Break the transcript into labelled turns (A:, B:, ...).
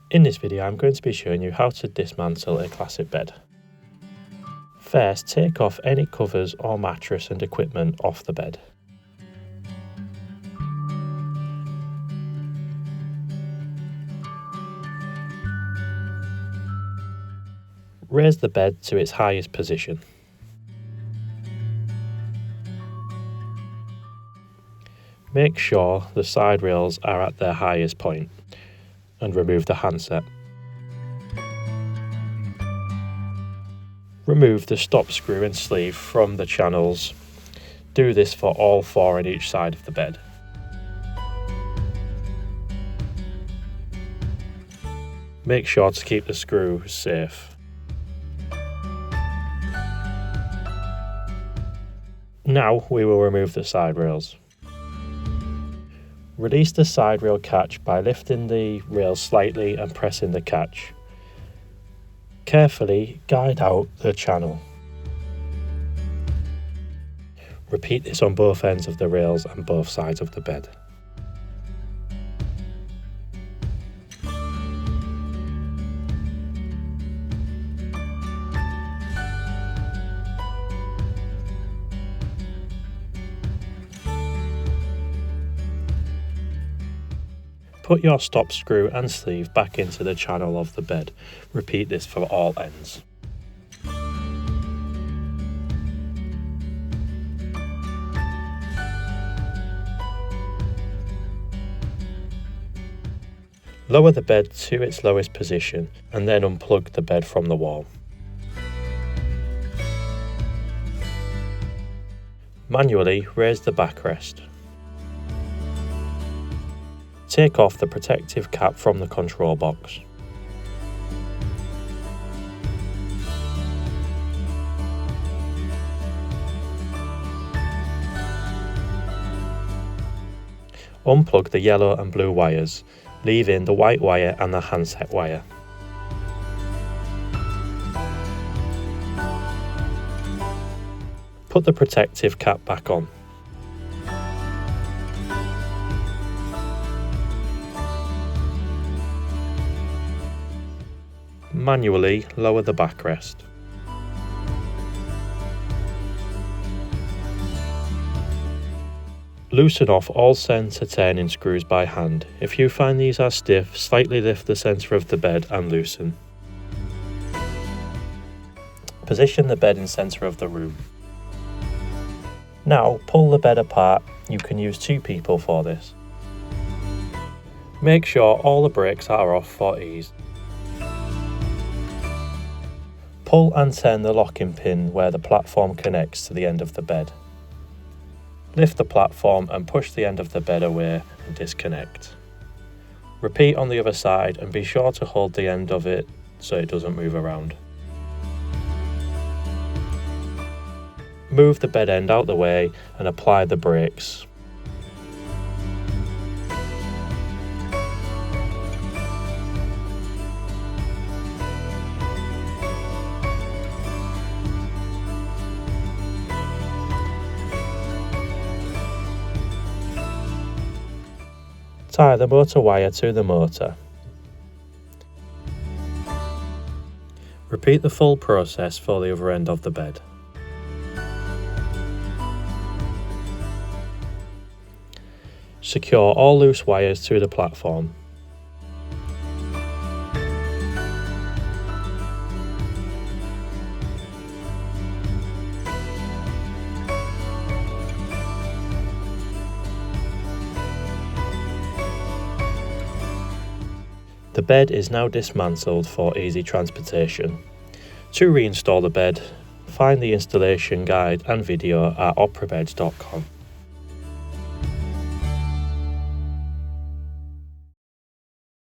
A: In this video I'm going to be showing you how to dismantle a classic bed. First, take off any covers or mattress and equipment off the bed. Raise the bed to its highest position. Make sure the side rails are at their highest point and remove the handset. Remove the stop screw and sleeve from the channels. Do this for all four on each side of the bed. Make sure to keep the screw safe. Now we will remove the side rails. Release the side rail catch by lifting the rail slightly and pressing the catch. Carefully guide out the channel. Repeat this on both ends of the rails and both sides of the bed. Put your stop screw and sleeve back into the channel of the bed. Repeat this for all ends. Lower the bed to its lowest position and then unplug the bed from the wall. Manually raise the backrest. Take off the protective cap from the control box. Unplug the yellow and blue wires, leaving the white wire and the handset wire. Put the protective cap back on. Manually lower the backrest. Loosen off all centre turning screws by hand. If you find these are stiff, slightly lift the centre of the bed and loosen. Position the bed in centre of the room. Now pull the bed apart. You can use two people for this. Make sure all the brakes are off for ease. Pull and turn the locking pin where the platform connects to the end of the bed. Lift the platform and push the end of the bed away and disconnect. Repeat on the other side and be sure to hold the end of it so it doesn't move around. Move the bed end out the way and apply the brakes. Tie the motor wire to the motor. Repeat the full process for the other end of the bed. Secure all loose wires to the platform. The bed is now dismantled for easy transportation. To reinstall the bed, find the installation guide and video at operabeds.com.